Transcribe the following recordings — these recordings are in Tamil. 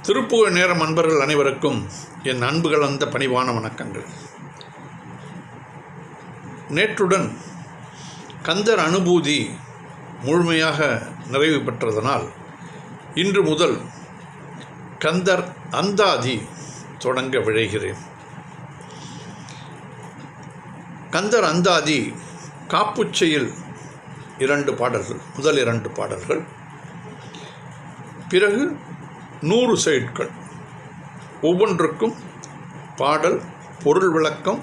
திருப்புகழ் நேரம் அன்பர்கள் அனைவருக்கும் என் அன்பு கலந்த பணிவான வணக்கங்கள். நேற்றுடன் கந்தர் அனுபூதி முழுமையாக நிறைவு பெற்றதனால் இன்று முதல் கந்தர் அந்தாதி தொடங்க விழைகிறேன். கந்தர் அந்தாதி காப்புச்செயில் 2 பாடல்கள், முதல் 2 பாடல்கள், பிறகு 100 சைட்கள், ஒவ்வொன்றுக்கும் பாடல் பொருள் விளக்கம்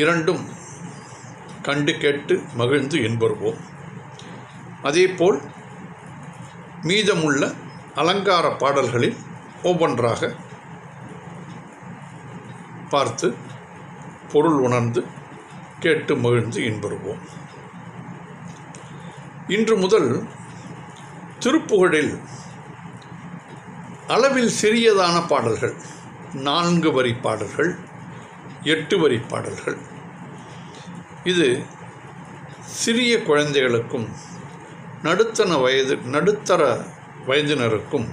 இரண்டும் கண்டு கேட்டு மகிழ்ந்து இன்புறுவோம். அதேபோல் மீதமுள்ள அலங்கார பாடல்களில் ஒவ்வொன்றாக பார்த்து பொருள் உணர்ந்து கேட்டு மகிழ்ந்து இன்புறுவோம். இன்று முதல் திருப்புகழில் அளவில் சிறியதான பாடல்கள், 4 வரி பாடல்கள், 8 வரி பாடல்கள், இது சிறிய குழந்தைகளுக்கும் நடுத்தர வயதினருக்கும்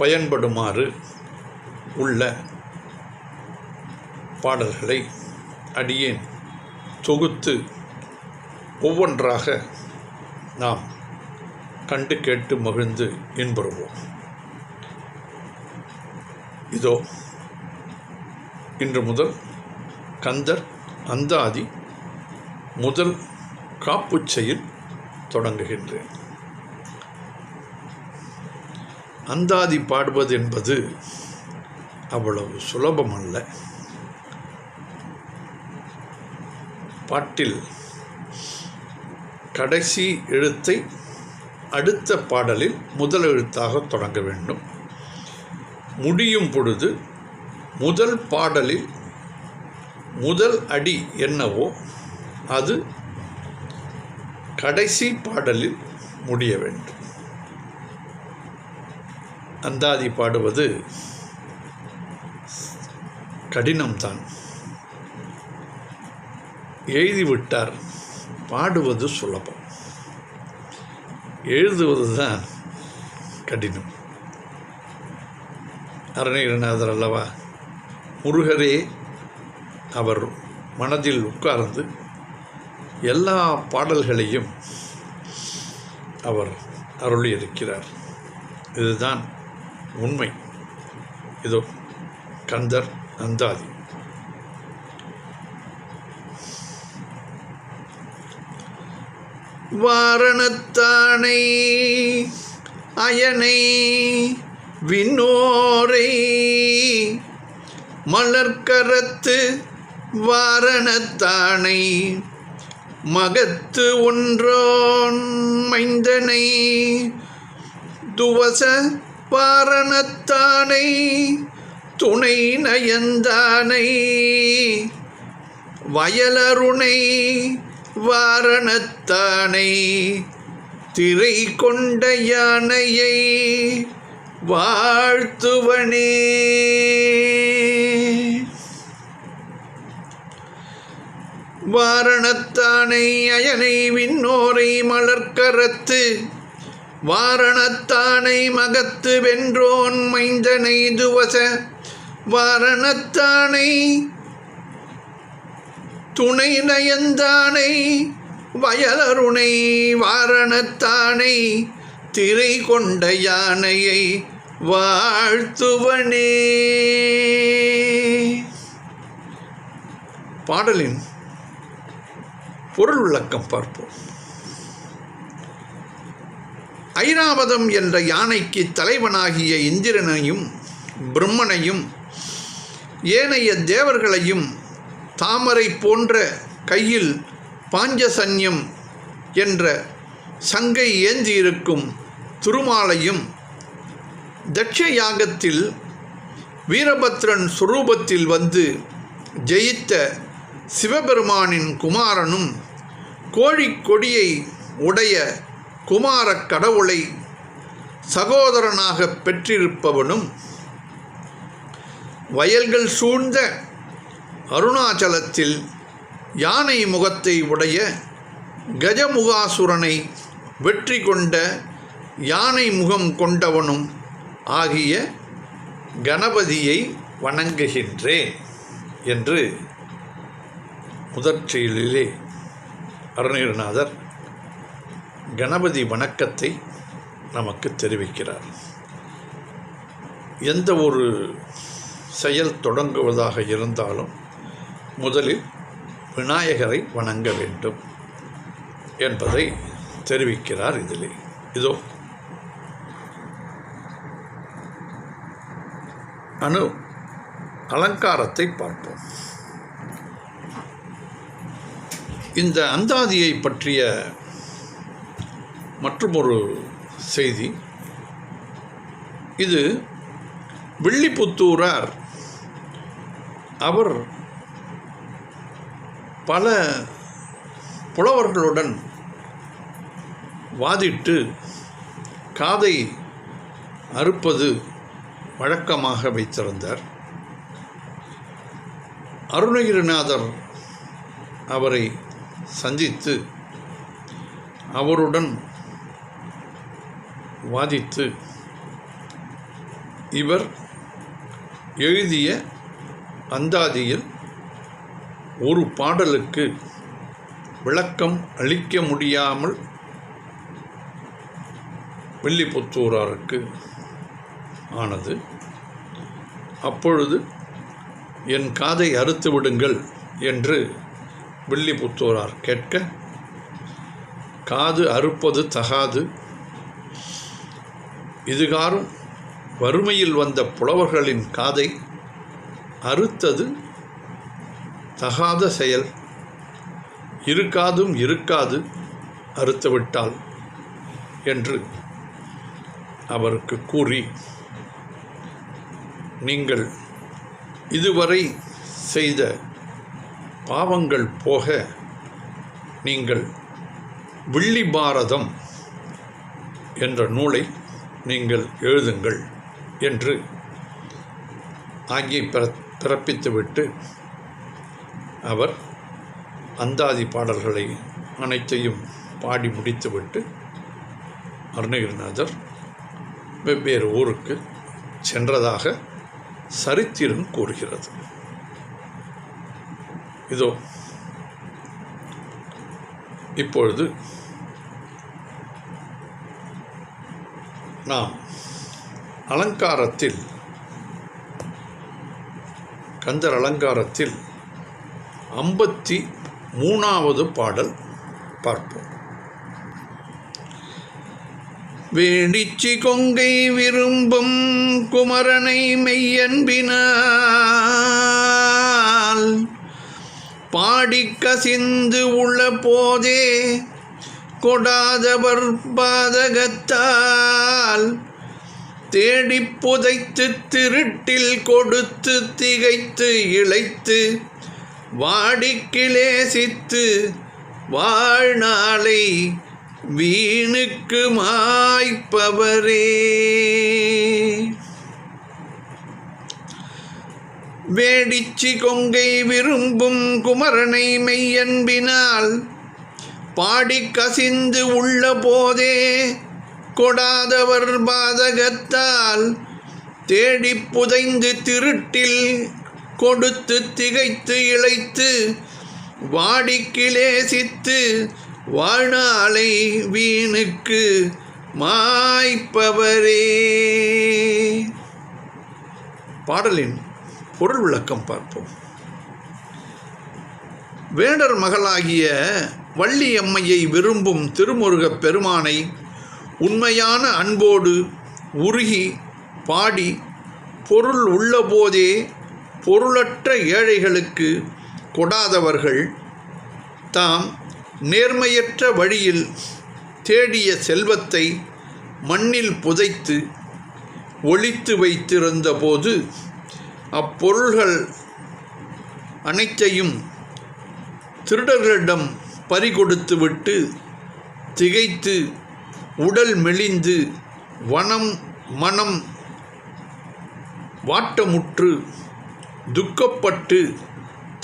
பயன்படுமாறு உள்ள பாடல்களை அடியேன் தொகுத்து ஒவ்வொன்றாக நாம் கண்டு கேட்டு மகிழ்ந்து இன்புறுவோம். இதோ இன்று முதல் கந்தர் அந்தாதி முதல் காப்புச்செயில் தொடங்குகின்றேன். அந்தாதி பாடுவது என்பது அவ்வளவு சுலபமல்ல. பாட்டில் கடைசி எழுத்தை அடுத்த பாடலில் முதல் எழுத்தாக தொடங்க வேண்டும். முடியும் பொழுது முதல் பாடலில் முதல் அடி என்னவோ அது கடைசி பாடலில் முடிய வேண்டும். அந்தாதி பாடுவது கடினம்தான். எழுதிவிட்டார், பாடுவது சுலபம், எழுதுவதுதான் கடினம். அருணகிரிநாதர் அல்லவா, முருகரே அவர் மனதில் உட்கார்ந்து எல்லா பாடல்களையும் அவர் அருளியிருக்கிறார். இதுதான் உண்மை. இதோ கந்தர் அந்தாதி. வாரணத்தானை அயனை விண்ணோரை மலர்கரத்து வாரணத்தானை மகத்து ஒன்றோன் மைந்தனை துவச வாரணத்தானை துணை நயந்தானை வயலருணை வாரணத்தானை திரை கொண்ட யானையை வாழ்த்துவனே. வாரணத்தானை அயனை விண்ணோரை மலர்கரத்து வாரணத்தானை மகத்து வென்றோன் மைந்தனை துவச வாரணத்தானை துணை நயந்தானை வயலருணை வாரணத்தானை திரை கொண்ட யானையை வாழ்த்துவனே. பாடலின் பொருள் விளக்கம் பார்ப்போம். ஐராவதம் என்ற யானைக்கு தலைவனாகிய இந்திரனையும் பிரம்மனையும் ஏனைய தேவர்களையும் தாமரை போன்ற கையில் பாஞ்சசன்யம் என்ற சங்கை ஏந்தியிருக்கும் திருமாலையும் தட்ச யாகத்தில் வீரபத்ரன் சுரூபத்தில் வந்து ஜெயித்த சிவபெருமானின் குமாரனும் கோழிக்கொடியை உடைய குமாரக் கடவுளை சகோதரனாக பெற்றிருப்பவனும் வயல்கள் சூழ்ந்த அருணாச்சலத்தில் யானை முகத்தை உடைய கஜமுகாசுரனை வெற்றி கொண்ட யானை முகம் கொண்டவனும் ஆகிய கணபதியை வணங்குகின்றேன் என்று முதற்செயலிலே அருணகிரிநாதர் கணபதி வணக்கத்தை நமக்கு தெரிவிக்கிறார். எந்த ஒரு செயல் தொடங்குவதாக இருந்தாலும் முதலில் விநாயகரை வணங்க வேண்டும் என்பதை தெரிவிக்கிறார். இதிலே இதோ அலங்காரத்தை பார்ப்போம். இந்த அந்தாதியை பற்றிய மற்றுமொரு செய்தி. இது வில்லிபுத்தூரார் அவர் பல புலவர்களுடன் வாதிட்டு காதை அறுப்பது வழக்கமாக வைத்திருந்தார். அருணகிரிநாதர் அவரை சந்தித்து அவருடன் வாதித்து இவர் எழுதிய அந்தாதியில் ஒரு பாடலுக்கு விளக்கம் அளிக்க முடியாமல் வில்லிபுத்தூராருக்கு ஆனது. அப்பொழுது என் காதை அறுத்து விடுங்கள் என்று வில்லிபுத்தூரார் கேட்க, காது அறுப்பது தகாது, இதுகாரும் வறுமையில் வந்த புலவர்களின் காதை அறுத்தது தகாத செயல், இருக்காதும் இருக்காது அறுத்துவிட்டால் என்று அவருக்கு கூறி, நீங்கள் இதுவரை செய்த பாவங்கள் போக நீங்கள் வில்லி பாரதம் என்ற நூலை நீங்கள் எழுதுங்கள் என்று ஆகிய பிறப்பித்துவிட்டு அவர் அந்தாதி பாடல்களை அனைத்தையும் பாடி முடித்துவிட்டு அருணகிரிநாதர் வெவ்வேறு ஊருக்கு சென்றதாக சரித்திரம் கூறுகிறது. இதோ இப்பொழுது நாம் அலங்காரத்தில், கந்தர் அலங்காரத்தில் 53வது பாடல் பார்ப்போம். வேடிச்சி கொங்கை விரும்பும் குமரனை மெய்யன்பினால் பாடிக் கசிந்து உள்ள போதே கொடாதவர் பாதகத்தால் தேடிப் புதைத்து திருட்டில் கொடுத்து திகைத்து இளைத்து வாடிக்கிளேசித்து வாழ்நாளை வீணுக்கு மாய்ப்பவரே. வேடிச்சி கொங்கை விரும்பும் குமரனை மெய்யன்பினால் பாடிக் கசிந்து உள்ள போதே கொடாதவர் பாதகத்தால் தேடிப் புதைந்து திருட்டில் கொடுத்து திகைத்து இளைத்து வாடிக்கிளேசித்து வாழ்நாளை வீணுக்கு மாய்ப்பவரே. பாடலின் பொருள் விளக்கம் பார்ப்போம். வேடர் மகளாகிய வள்ளியம்மையை விரும்பும் திருமுருகப் பெருமானை உண்மையான அன்போடு உருகி பாடி பொருள் உள்ளபோதே பொருளற்ற ஏழைகளுக்கு கொடாதவர்கள் தாம் நேர்மையற்ற வழியில் தேடிய செல்வத்தை மண்ணில் புதைத்து ஒளித்து வைத்திருந்த போது அப்பொருள்கள் அனைத்தையும் திருடர்களிடம் பறிகொடுத்துவிட்டு திகைத்து உடல் மெலிந்து மனம் வாட்டமுற்று துக்கப்பட்டு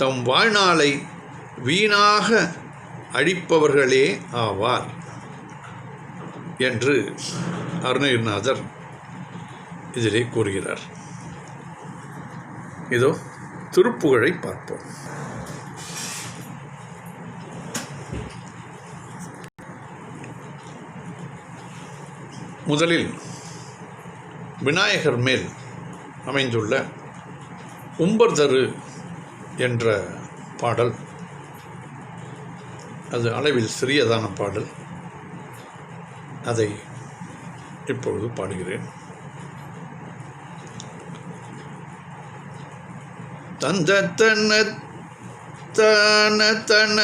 தம் வாழ்நாளை வீணாக அழிப்பவர்களே ஆவார். என்று அருணகிரிநாதர் இதிலே கூறுகிறார். இதோ திருப்புகழை பார்ப்போம். முதலில் விநாயகர் மேல் அமைந்துள்ள உம்பர்தரு என்ற பாடல், அது அளவில் சிறியதான பாடல். அதை இப்பொழுது பாடுகிறேன். தந்த தன தான தன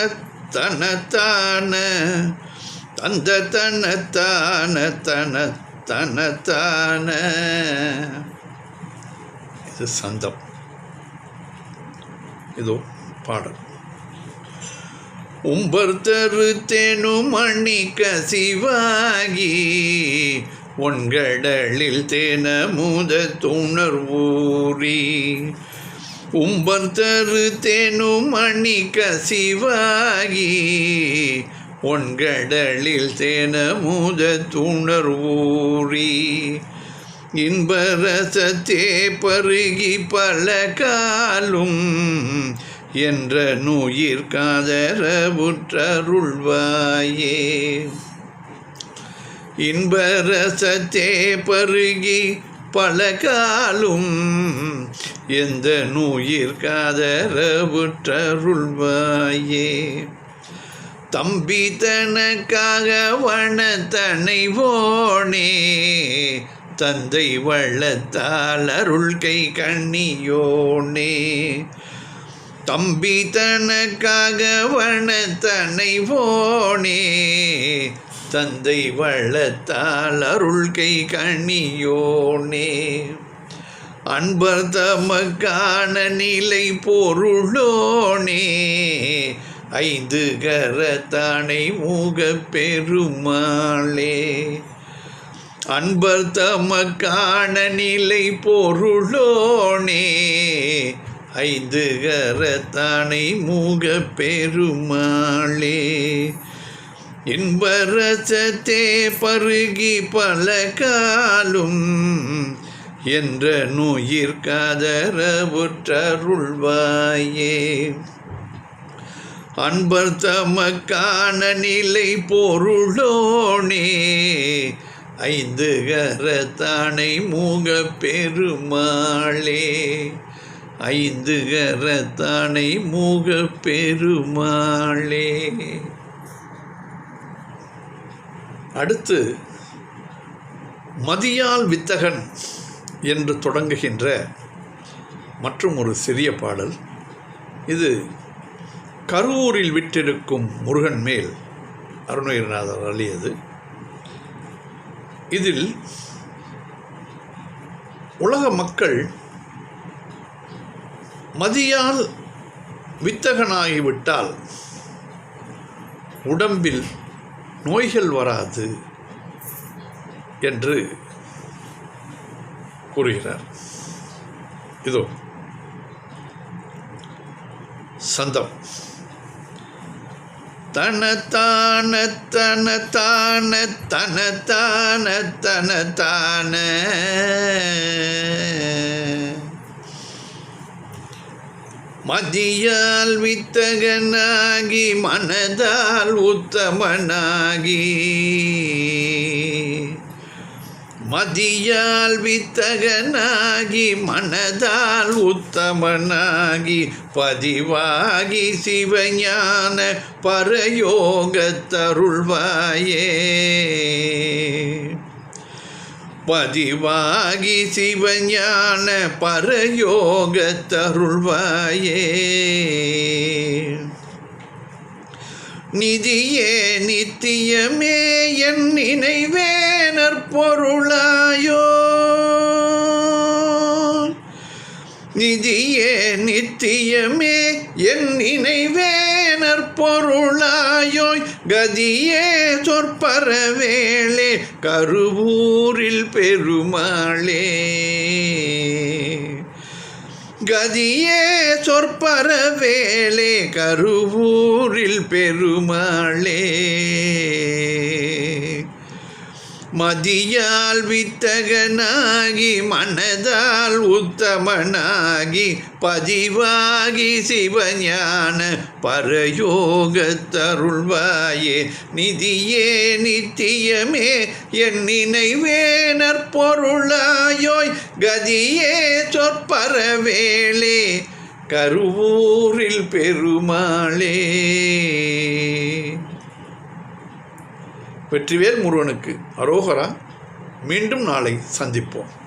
தன தான தந்த தன தான தன தன தான. இது சந்தம். இதோ பாடல். உம்பர் தரு தேனும் மணி கசிவாகி ஒன்கடலில் தேனமுத துணர்வூரி. உம்பர் தரு தேனும் மணி கசிவாகி ஒன்கடலில் தேனமுத துணர்வூரி. இன்பரசத்தே பருகி பல காலும் என்ற நுயிர் காதரவுற்றருள்வாயே. இன்பரசத்தே பருகி பல காலும் எந்த நுயிர் காதரவுற்றருள்வாயே. தம்பி தனக்காக வனத்தனைவோனே தந்தை வள்ளத்தால் அருள் கை கண்ணியோனே. தம்பி தனக்காக வனத்தனைவோனே தந்தை வள்ளத்தால் அருள் கை கண்ணியோனே. அன்பர் தமக்கான நிலை பொருளோனே ஐந்து கரத்தானை மூக பெருமாளே. அன்பர் தமக்கான நிலை பொருளோனே ஐந்து கரத்தானை மூக பெருமாளே. இன்பரசத்தே பருகி பல காலும் என்ற நுயிர் காதரவுற்றருள்வாயே. அன்பர் தமக்கான நிலை பொருளோனே ஐந்து கரத்தானை மூக பெருமாளே. ஐந்து கரத்தானை மூக பெருமாளே. அடுத்து மதியால் வித்தகன் என்று தொடங்குகின்ற மற்றும் ஒரு சிறிய பாடல். இது கரூரில் விட்டிருக்கும் முருகன் மேல் அருணகிரிநாதர் அருளியது. இதில் உலக மக்கள் மதியால் வித்தகனாகிவிட்டால் உடம்பில் நோய்கள் வராது என்று கூறுகிறார். இதோ சந்தம். தனத்தான தனத்தான தனத்தான தனத்தான மதியால் வித்தகனாகி மனதால் உத்தமனாகி. மதியால் வித்தகனாகி மனதால் உத்தமனாகி பதிவாகி சிவஞான பரயோகத்தருள்வாயே. பதிவாகி சிவஞான பரயோகத்தருள்வாயே. நிதியே நித்தியமே என் நினைவே நற்பொருளாயோ. நிதியே நித்தியமே என் நினைவே நற்பொருளாயோய். கதியே சொற்பரவேளே கருவூரில் பெருமாளே. கதியே சொற்பரவேளே கருவூரில் பெருமாளே. மதியால் வித்தகனாகி மனதால் உத்தமனாகி பதிவாகி சிவஞான பரயோகத்தருள்வாயே. நிதியே நித்தியமே என் நினைவே நற்பொருளாயோய் கதியே சொற்பரவேளே கருவூரில் பெருமாளே. வெற்றிவேல் முருகனுக்கு அரோகரா. மீண்டும் நாளை சந்திப்போம்.